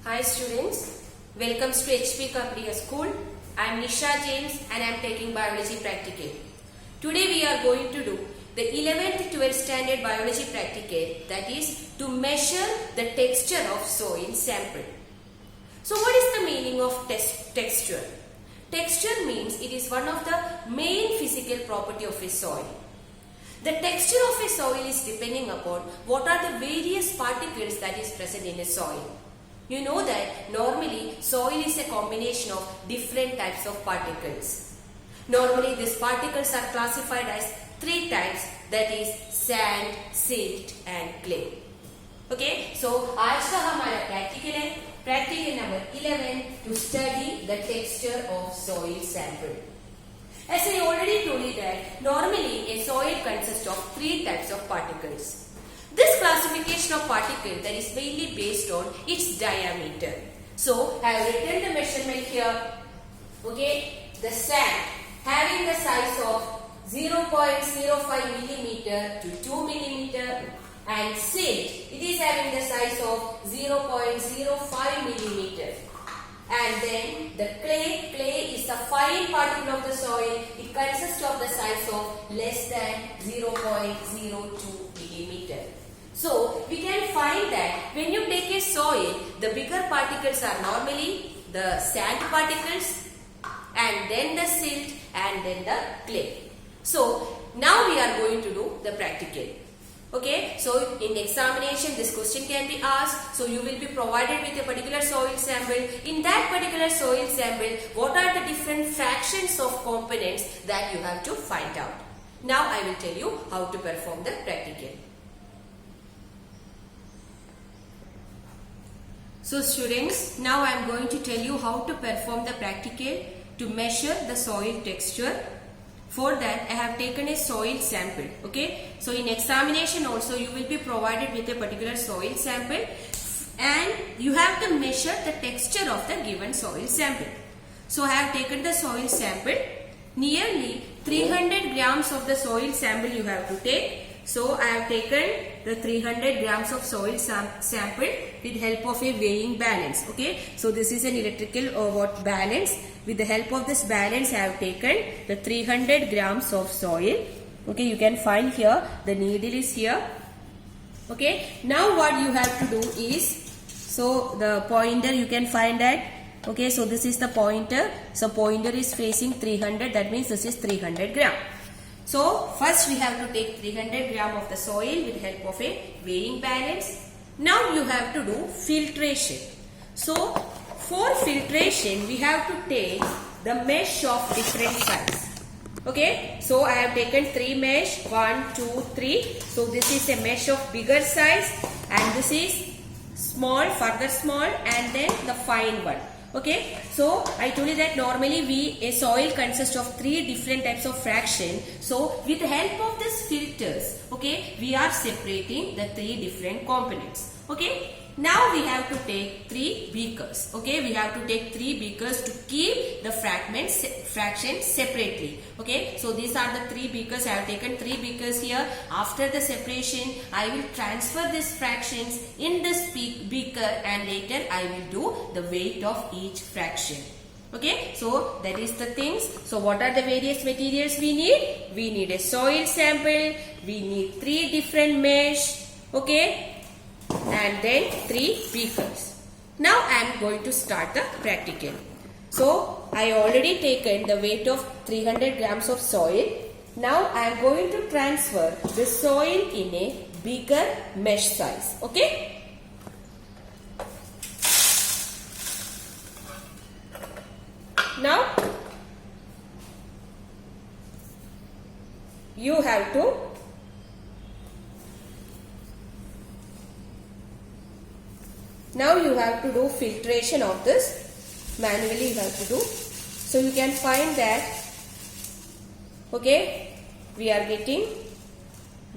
Hi students, welcome to HP Kapriya School. I am Nisha James and I am taking Biology Practical. Today we are going to do the 11th 12th standard Biology Practical, that is to measure the texture of soil sample. So what is the meaning of texture? Texture means it is one of the main physical property of a soil. The texture of a soil is depending upon what are the various particles that is present in a soil. You know that normally soil is a combination of different types of particles. Normally these particles are classified as three types, that is sand, silt and clay. Okay, so आज का हमारा practical है, practical number 11 to study the texture of soil sample. As I already told you that normally a soil consists of three types of particles. This classification of particle that is mainly based on its diameter. So I have written the measurement here. Okay, the sand having the size of 0.05 millimeter to 2 millimeter, and silt it is having the size of 0.05 millimeter. And then the clay is the fine particle of the soil. It consists of the size of less than 0.02 millimeter. So we can find that when you take a soil, the bigger particles are normally the sand particles, and then the silt, and then the clay. So now we are going to do the practical. Okay, so in examination this question can be asked. So you will be provided with a particular soil sample. In that particular soil sample, what are the different fractions of components that you have to find out. Now I will tell you how to perform the practical. So students, now I am going to tell you how to perform the practical to measure the soil texture. For that I have taken a soil sample. Okay, so in examination also you will be provided with a particular soil sample and you have to measure the texture of the given soil sample. So I have taken the soil sample, nearly 300 grams of the soil sample you have to take. So I have taken the 300 grams of soil sample with help of a weighing balance. Okay, so this is an electrical balance. With the help of this balance I have taken the 300 grams of soil. Okay, you can find here the needle is here. Okay, now what you have to do is, so the pointer you can find that. Okay, so this is the pointer. So pointer is facing 300, that means this is 300 gram. So first we have to take 300 gram of the soil with help of a weighing balance. Now you have to do filtration. So for filtration we have to take the mesh of different size. Okay, so I have taken 3 mesh, 1, 2, 3. So this is a mesh of bigger size and this is small, further small, and then the fine one. Okay, so I told you that normally a soil consists of 3 different types of fraction. So with the help of these filters, okay, we are separating the 3 different components. Okay, now we have to take 3 beakers. Okay, we have to take 3 beakers to keep the fractions separately. Okay, so these are the 3 beakers. I have taken 3 beakers here. After the separation, I will transfer these fractions in this beaker and later I will do the weight of each fraction. Okay, so that is the things. So what are the various materials we need? We need a soil sample. We need 3 different mesh. Okay, and then 3 beakers. Now I am going to start the practical. So I already taken the weight of 300 grams of soil. Now I am going to transfer the soil in a bigger mesh size. Okay. Now you have to do filtration of this. Manually you have to do. So you can find that, okay, we are getting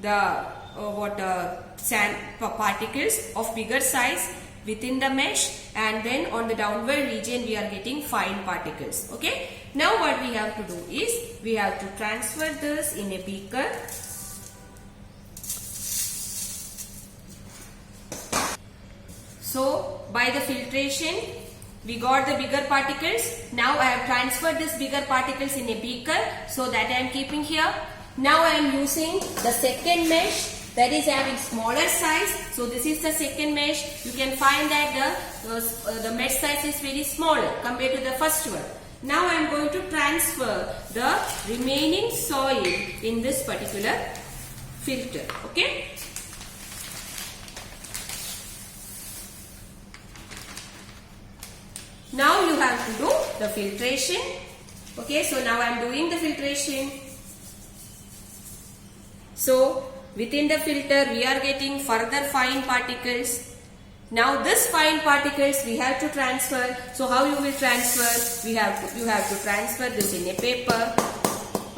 the sand particles of bigger size within the mesh, and then on the downward region we are getting fine particles. Okay, now what we have to do is we have to transfer this in a beaker. So by the filtration we got the bigger particles. Now I have transferred this bigger particles in a beaker, so that I am keeping here. Now I am using the second mesh that is having smaller size. So this is the second mesh. You can find that the mesh size is very smaller compared to the first one. Now I am going to transfer the remaining soil in this particular filter. Okay. Now you have to do the filtration. Okay, so now I am doing the filtration. So within the filter we are getting further fine particles. Now this fine particles we have to transfer. So how you will transfer? You have to transfer this in a paper.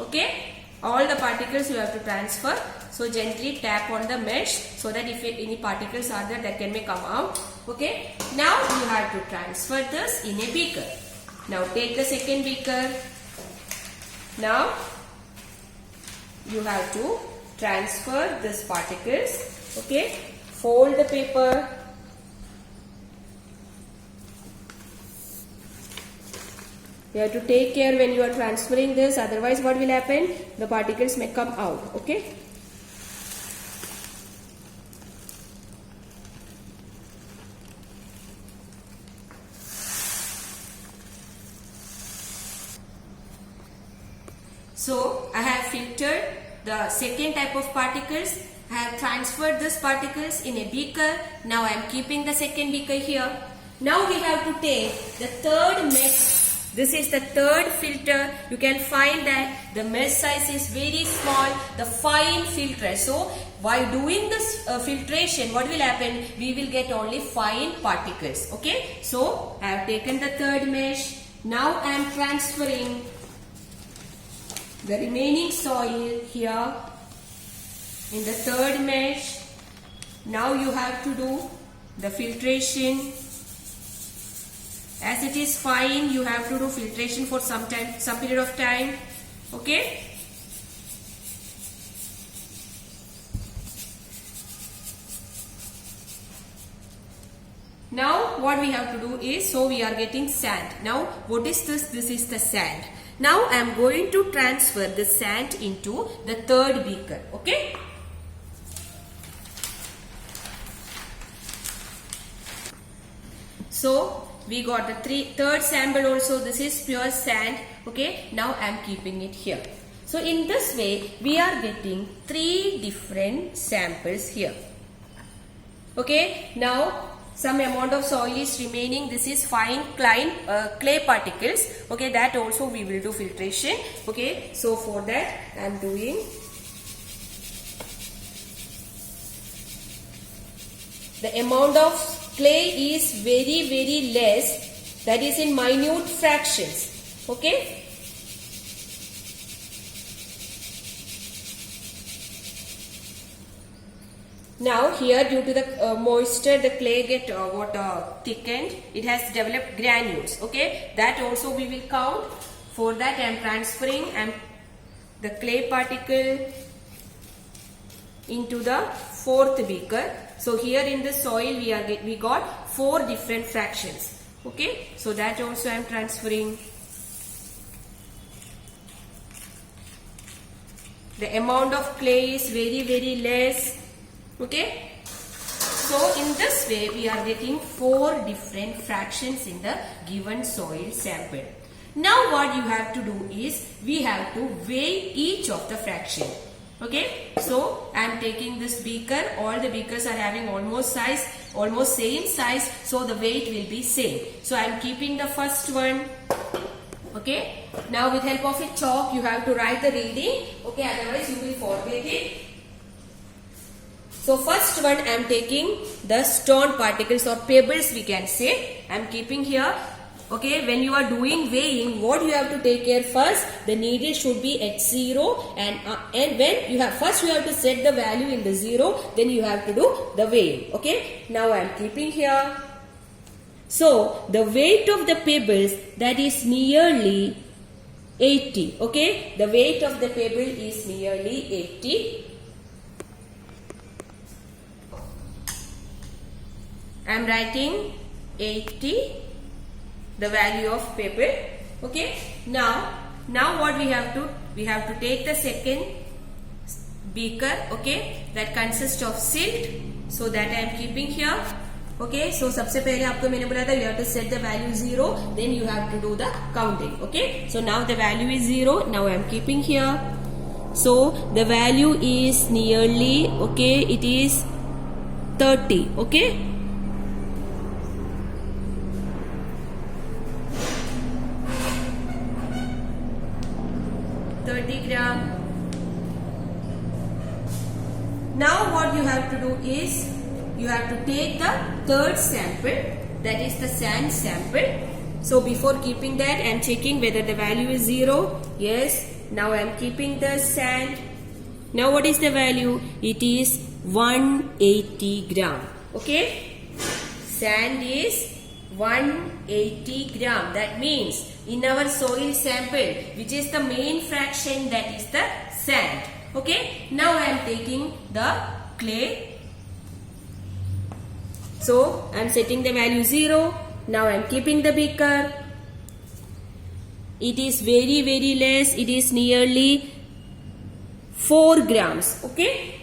Okay, all the particles you have to transfer. So gently tap on the mesh so that if any particles are there, that can may come out. Okay, now you have to transfer this in a beaker. Now take the second beaker. Now you have to transfer this particles. Okay, fold the paper. You have to take care when you are transferring this, otherwise what will happen? The particles may come out. Okay. So I have filtered the second type of particles. I have transferred these particles in a beaker. Now I am keeping the second beaker here. Now we have to take the third mesh. This is the third filter. You can find that the mesh size is very small, the fine filter. So by doing this filtration, what will happen? We will get only fine particles. Okay. So I have taken the third mesh. Now I am transferring the remaining soil here in the third mesh. Now you have to do the filtration. As it is fine, you have to do filtration for some time, some period of time. Okay. Now what we have to do is, so we are getting sand. Now what is this? This is the sand. Now I am going to transfer the sand into the third beaker. Okay. So we got the third sample also. This is pure sand. Okay. Now I am keeping it here. So in this way we are getting 3 different samples here. Okay. Now some amount of soil is remaining. This is fine clay particles. Okay, that also we will do filtration. Okay, so for that I am doing the amount of clay is very less. That is in minute fractions. Okay. Now here, due to the moisture, the clay get thickened. It has developed granules. Okay, that also we will count. For that I am transferring the clay particle into the fourth beaker. So here in the soil we got 4 different fractions. Okay, so that also I am transferring. The amount of clay is very less. Okay, so in this way we are getting 4 different fractions in the given soil sample. Now what you have to do is, we have to weigh each of the fraction. Okay, so I am taking this beaker. All the beakers are having almost same size, so the weight will be same. So I am keeping the first one. Okay, now with help of a chalk you have to write the reading. Okay, otherwise you will forget it. So first one I am taking the stone particles or pebbles, we can say. I am keeping here. Okay, when you are doing weighing, what you have to take care first, the needle should be at 0, and when you have first you have to set the value in the 0, then you have to do the weighing. Okay, now I am keeping here. So the weight of the pebbles, that is nearly 80. Okay, the weight of the pebble is nearly 80. I am writing 80, the value of pebble. Okay. Now what we have to take the second beaker, okay, that consists of silt, so that I am keeping here. Okay, so सबसे पहले आपको मैंने बोला था you have to set the value 0, then you have to do the counting. Okay, so now the value is 0. Now I am keeping here. So the value is nearly, okay, it is 30. Okay, gram. Now what you have to do is you have to take the third sample, that is the sand sample. So before keeping that, I am checking whether the value is 0. Yes. Now I am keeping the sand. Now what is the value? It is 180 gram. Okay. Sand is 180 gram. That means in our soil sample, which is the main fraction, that is the sand. Okay. Now I am taking the clay. So I am setting the value 0. Now I am keeping the beaker. It is very, very less. It is nearly 4 grams. Okay.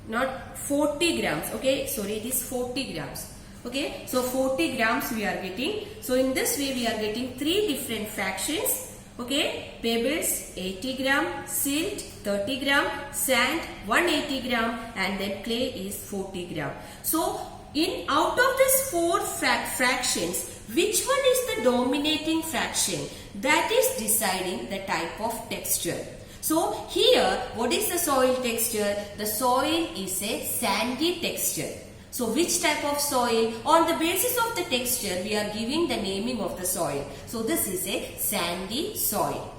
Not 40 grams. Okay. Sorry, it is 40 grams. Okay. So 40 grams we are getting. So in this way we are getting 3 different fractions. Okay, pebbles 80 gram, silt 30 gram, sand 180 gram, and then clay is 40 gram. So out of these 4 fractions, which one is the dominating fraction? That is deciding the type of texture. So here, what is the soil texture? The soil is a sandy texture. So which type of soil? On the basis of the texture, we are giving the naming of the soil. So this is a sandy soil.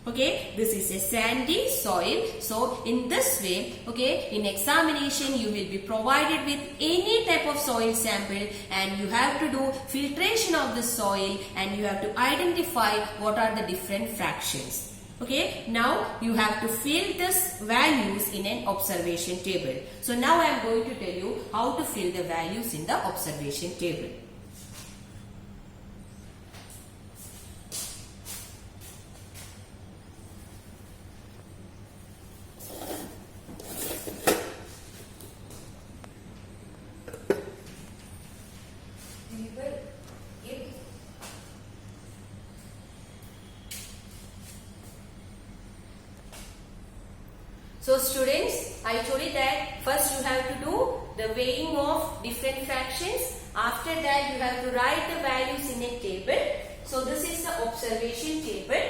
Okay, this is a sandy soil. So in this way, okay, in examination you will be provided with any type of soil sample, and you have to do filtration of the soil, and you have to identify what are the different fractions. Okay, now you have to fill these values in an observation table. So now I am going to tell you how to fill the values in the observation table. So students, I told you that first you have to do the weighing of different fractions. After that you have to write the values in a table. So this is the observation table.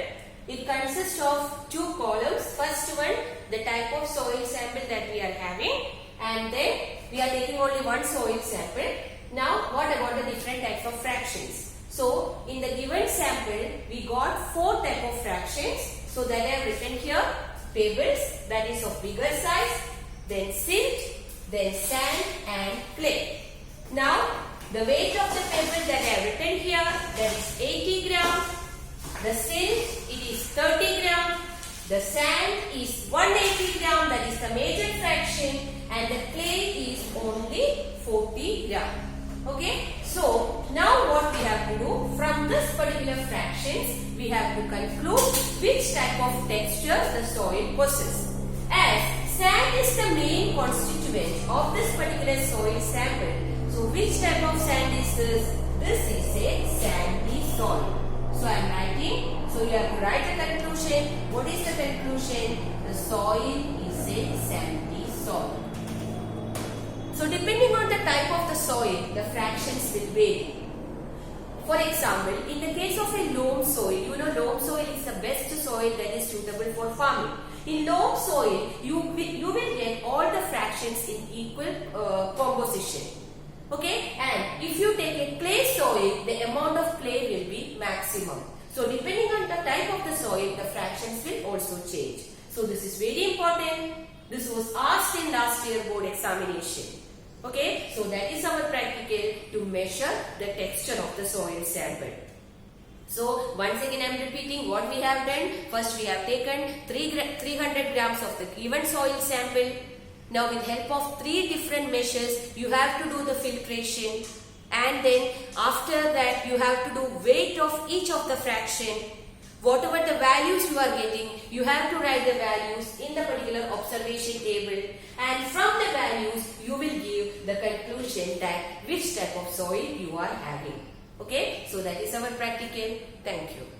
It consists of 2 columns. First one, the type of soil sample that we are having, and then we are taking only one soil sample. Now what about the different types of fractions? So in the given sample we got 4 types of fractions. So that I have written here: pebbles, that is of bigger size, then silt, then sand and clay. Now the weight of the pebble that I have written here, that is 80 gram. The silt, it is 30 gram. The sand is 180 gram, that is the major fraction, and the clay is only 40 gram. Okay, so now what we have to do, from this particular fractions we have to conclude which type of texture the soil possesses. As sand is the main constituent of this particular soil sample, so which type of sand is this? This is a sandy soil. So I am writing, so you have to write a conclusion. What is the conclusion? The soil is a sandy soil. So depending on the type of the soil, the fractions will vary. For example, in the case of a loam soil, you know loam soil is the best soil that is suitable for farming. In loam soil, you will get all the fractions in equal composition. Okay, and if you take a clay soil, the amount of clay will be maximum. So depending on the type of the soil, the fractions will also change. So this is very important. This was asked in last year board examination. Okay, so that is our practical to measure the texture of the soil sample. So once again I am repeating what we have done. First we have taken 300 grams of the given soil sample. Now with help of 3 different measures, you have to do the filtration, and then after that you have to do weight of each of the fraction. Whatever the values you are getting, you have to write the values in the particular observation table, and from the values you will give the conclusion that which type of soil you are having. Okay, so that is our practical. Thank you.